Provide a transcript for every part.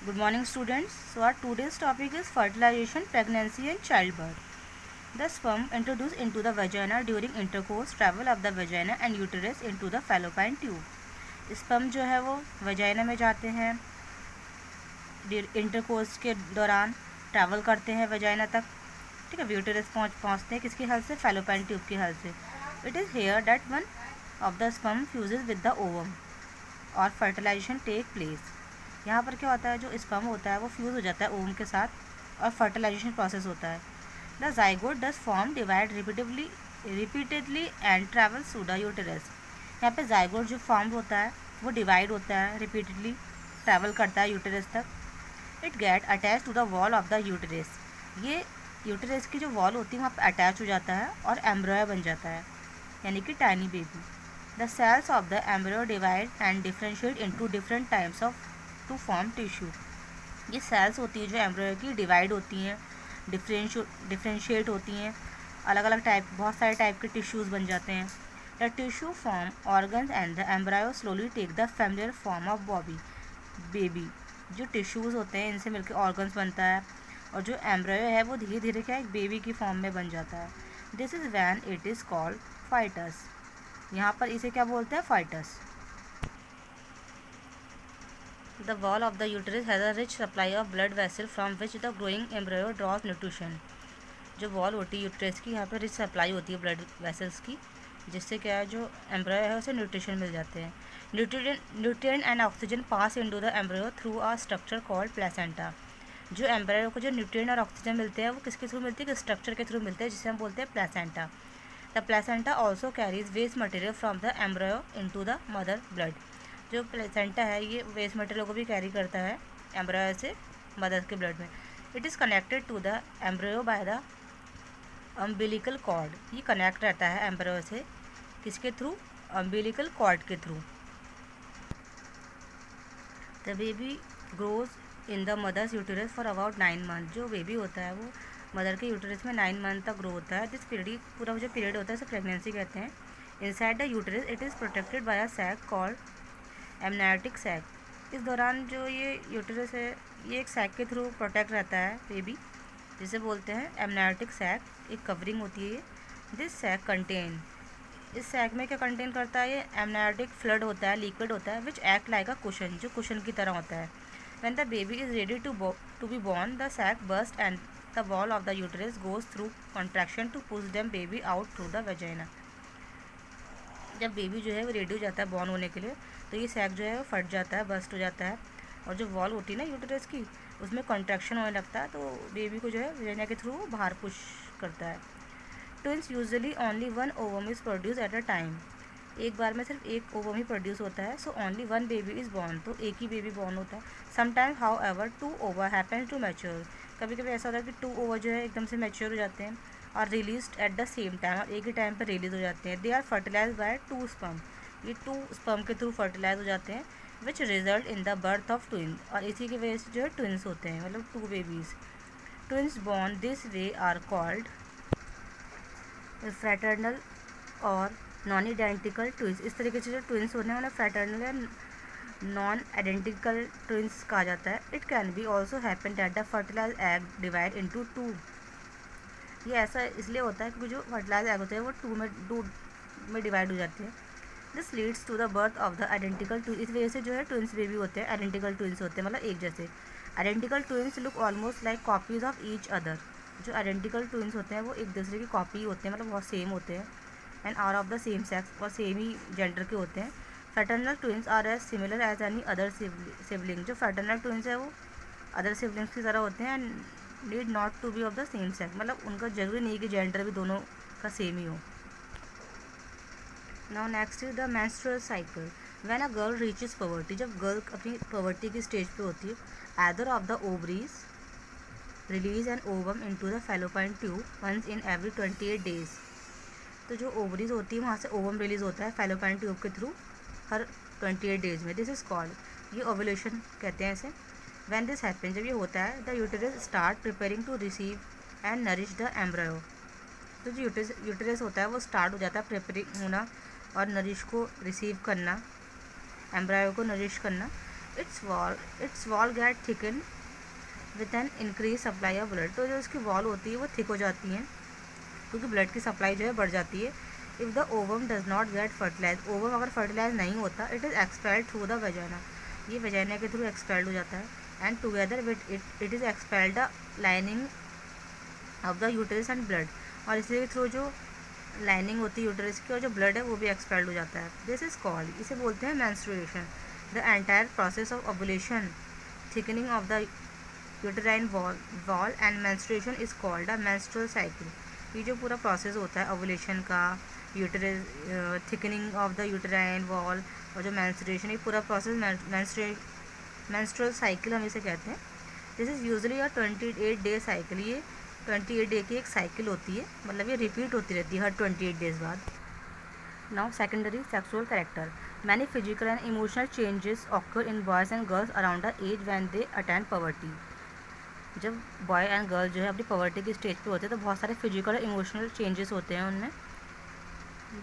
Good morning, students. So our today's topic is fertilization, pregnancy and childbirth. The sperm introduced into the vagina during intercourse travel up the vagina and uterus into the fallopian tube. Sperm जो है वो vagina में जाते हैं, intercourse के दौरान travel करते हैं वजाइना तक, ठीक है, यूटेरस पहुँचते हैं किसकी हेल्प से, फैलोपाइन ट्यूब की हेल्प से. It is here that one of the sperm fuses with the ovum और फर्टिलाइजेशन टेक प्लेस. यहाँ पर क्या होता है, जो स्पर्म होता है वो फ्यूज़ हो जाता है ओवम के साथ और फर्टिलाइजेशन प्रोसेस होता है. The zygote does form divide repeatedly and travels through the uterus. यहाँ पे जाइगोट जो फॉर्म होता है वो डिवाइड होता है, रिपीटेडली ट्रैवल करता है यूटेरस तक. It get attach to the wall of the uterus. ये यूटेरस की जो वॉल होती है वहाँ पे अटैच हो जाता है और एम्ब्रॉय बन जाता है, यानी कि tiny baby. The cells of the embryo divide and differentiate into different types of to form tissue. ये सेल्स होती है जो एम्ब्रॉय की, डिवाइड होती हैं, डिफ्रेंशिएट होती हैं, अलग अलग टाइप, बहुत सारे टाइप के टिश्यूज़ बन जाते हैं. The tissue form organs and the embryo slowly take the familiar form of baby. जो टिश्यूज़ होते हैं इनसे मिलकर ऑर्गन्स बनता है और जो एम्ब्रायो है वो धीरे धीरे क्या एक बेबी की फॉर्म में बन जाता है. This is when it is called foetus. यहाँ पर इसे क्या बोलते हैं, foetus. The wall of the uterus has a rich supply of blood vessel from which the growing embryo draws nutrition. जो वॉल होती है यूट्रस की, यहाँ पर रिच सप्लाई होती है ब्लड वेसल्स की, जिससे क्या है जो एम्ब्रॉय है उसे न्यूट्रिशन मिल जाते हैं. Nutrient and oxygen pass into the एम्ब्रॉय through a structure called placenta. जो एम्ब्रॉय को जो न्यूट्रिएंट और ऑक्सीजन मिलते हैं वो किसके थ्रू मिलते हैं, स्ट्रक्चर के थ्रू मिलते हैं जिसे हम बोलते हैं placenta. The placenta also carries waste material from the embryo into the mother blood. जो प्लेसेंटा है ये वेस्ट मटेरियल को भी कैरी करता है एम्ब्रॉय से मदर के ब्लड में. It is connected to the embryo by the umbilical cord. ये कनेक्ट रहता है एम्ब्रॉय से किसके थ्रू, अम्बिलिकल कॉर्ड के through. The baby grows in the mother's uterus for about 9 month. जो बेबी होता है वो मदर के यूटेरस में 9 मंथ तक ग्रो होता है. दिस पीरियड, पूरा जो पीरियड होता है उसे प्रेगनेंसी कहते हैं. Inside the uterus it is protected by a sac called amniotic sac. इस दौरान जो ये यूटेरस है ये एक सैक के थ्रू प्रोटेक्ट रहता है बेबी, जिसे बोलते हैं एमनायोटिक सैक. एक कवरिंग होती है ये. दिस सैक कंटेन, इस सैक में क्या कंटेन करता है, ये एमनायोटिक फ्लूइड होता है, लिक्विड होता है, which act like a cushion, जो कुशन की तरह होता है. When the baby is ready to be born the sac burst and the wall of the uterus goes through contraction to push them baby out through the vagina. जब baby जो है वो ready हो जाता है बॉर्न होने के लिए तो ये सैक जो है वो फट जाता है, बस्ट हो जाता है, और जो वॉल होती है ना यूटेरस की उसमें कॉन्ट्रैक्शन होने लगता है, तो बेबी को जो है वेजाइना के थ्रू बाहर पुश करता है. Twins usually only one ovum is produce at a time. एक बार में सिर्फ एक ओवम ही प्रोड्यूस होता है. So only one baby is born, तो एक ही बेबी बॉर्न होता है. Sometimes however 2 ova happens to mature. कभी कभी ऐसा होता है कि 2 ओवर जो है एकदम से मैच्योर हो जाते हैं और release at the same time, और एक ही टाइम पर रिलीज हो जाते हैं. They are fertilize by 2 sperm. ये 2 स्पर्म के थ्रू फर्टिलाइज हो जाते हैं which result in the birth of twin. और इसी की वजह से जो है ट्विंस होते हैं, मतलब 2 babies. Twins born this way are called fraternal और नॉन आइडेंटिकल ट्विंस. इस तरीके से जो ट्विंस होने वाले फ्रैटर्नल या नॉन आइडेंटिकल ट्विंस कहा जाता है. It can be also happen that the fertilize egg divide into 2. ये ऐसा इसलिए होता है क्योंकि जो फर्टिलाइज एग होते हैं वो 2 में डिवाइड हो जाते हैं. This leads to the birth of the identical twins. इस वजह से जो है ट्विंस बेबी होते हैं, आइडेंटिकल ट्विंस होते हैं, मतलब एक जैसे. Identical twins look almost like copies of each other. जो आइडेंटिकल ट्विंस होते हैं वो एक दूसरे की कॉपी होते हैं, मतलब बहुत सेम होते हैं, and are of the same sex और सेम ही जेंडर के होते हैं. Fraternal twins are as similar as any other sibling. जो फ्रैटर्नल ट्विंस है वो अदर सिबलिंग्स की तरह होते हैं and need not to be of the same sex, मतलब उनका जरूरी नहीं कि जेंडर भी दोनों का सेम ही हो. Now next is the menstrual cycle. When a girl reaches puberty. जब गर्ल अपनी पवर्टी की स्टेज पे होती है, either of the ovaries release an ovum into the fallopian tube once in every 28 days. तो जो ओवरीज होती है वहाँ से ओवम रिलीज होता है फैलोपाइन ट्यूब के थ्रू हर 28 डेज में. दिस इज कॉल्ड, ये ओवुलेशन कहते हैं इसे. व्हेन दिस हैपन, जब ये होता है, the uterus start preparing to receive and nourish the embryo. तो जो यूटेरस होता है वो स्टार्ट हो जाता है प्रिपेयरिंग होना और नरिश को रिसीव करना, एम्ब्रायो को नरिश करना. its wall get thicken with an increased supply of blood। तो जो उसकी वॉल होती है वो थिक हो जाती है क्योंकि ब्लड की सप्लाई जो है बढ़ जाती है। If the ovum does not get fertilize, ovum अगर फर्टिलाइज नहीं होता, it is expelled through the vagina, ये वेजाइना के थ्रू एक्सपेल्ड हो जाता है। And together with it is expelled the lining of the uterus and blood, और इसके थ्रू जो लाइनिंग होती है यूटरस की और जो ब्लड है वो भी एक्सपेल्ड हो जाता है। दिस इज़ कॉल्ड, इसे बोलते हैं menstruation. The entire process of ovulation, thickening of the uterine wall and menstruation is called a menstrual cycle. ये जो पूरा प्रोसेस होता है ओवुलेशन का, uterus thickening of the uterine wall और जो मेंस्ट्रुएशन, ये पूरा प्रोसेस मेंस्ट्रुअल साइकिल हम इसे कहते हैं। This is usually a 28 day cycle, ये 28 डे की एक साइकिल होती है, मतलब ये रिपीट होती रहती है हर 28 डेज बाद। Now secondary sexual character, many physical and emotional changes occur in boys and girls around the age when they attend puberty. जब बॉय एंड गर्ल जो है अपनी पवर्टी की स्टेज पे होते हैं तो बहुत सारे फिजिकल और इमोशनल चेंजेस होते हैं उनमें।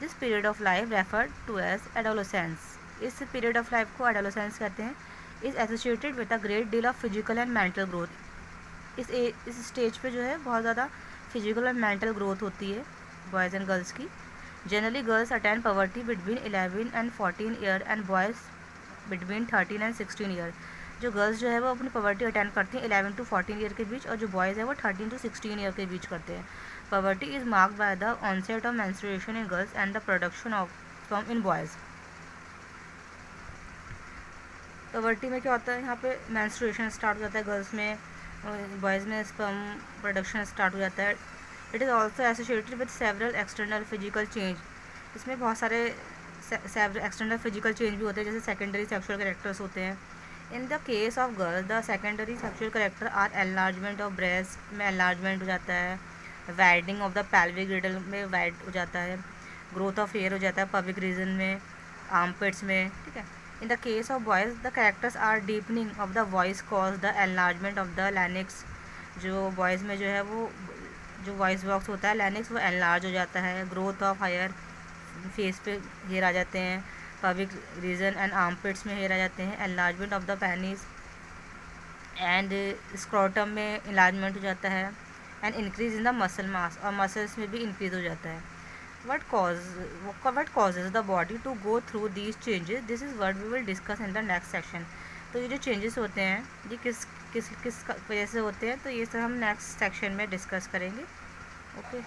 This period of life referred to as adolescence, इस पीरियड ऑफ लाइफ को एडोलेसेंस कहते हैं। Is associated with a great deal of physical and mental growth. इस स्टेज पे जो है बहुत ज़्यादा फिजिकल और मेंटल ग्रोथ होती है बॉयज़ एंड गर्ल्स की। Generally girls attend poverty between 11 and 14 year and boys between 13 and 16 year. जो गर्ल्स जो है वो अपनी पवर्टी अटेंड करती हैं 11 to 14 ईयर के बीच, और जो बॉयज़ है वो 13 to 16 ईयर के बीच करते हैं। Puberty is marked by the onset of menstruation in girls and the production of sperm in boys. Puberty में क्या होता है, यहाँ पे मेंस्ट्रुएशन स्टार्ट हो जाता है गर्ल्स में, बॉयज़ में स्पर्म प्रोडक्शन स्टार्ट हो जाता है। It is also associated with several external physical change, इसमें बहुत सारे एक्सटर्नल फिजिकल चेंज भी होते हैं, जैसे सेकेंडरी सेक्सुअल कैरेक्टर्स होते हैं। In the case of girls the secondary sexual character are enlargement of breast में एनलार्जमेंट हो जाता है, widening of the pelvic girdle में वाइड हो जाता है, ग्रोथ ऑफ हेयर हो जाता है पब्लिक रीजन में, आर्मपिट्स में, ठीक है। In the case of boys the characters are deepening of the voice cause the enlargement of the larynx, जो बॉयज़ में जो है वो जो वॉइस बॉक्स होता है लैनिक्स वो एनलार्ज हो जाता है, ग्रोथ ऑफ हायर फेस पे हेयर आ जाते हैं, पब्लिक रीजन एंड आर्मपिट्स में हेयर आ जाते हैं, enlargement of the penis and scrotum में इलार्जमेंट हो जाता है, and increase in the muscle mass, और मसल्स में भी इंक्रीज हो जाता है। what causes the body to go through these changes, this is what we will discuss in the next section। तो ये जो चेंजेस होते हैं ये किस किस किस वजह से होते हैं, तो ये सब हम नेक्स्ट सेक्शन में डिस्कस करेंगे। ओके।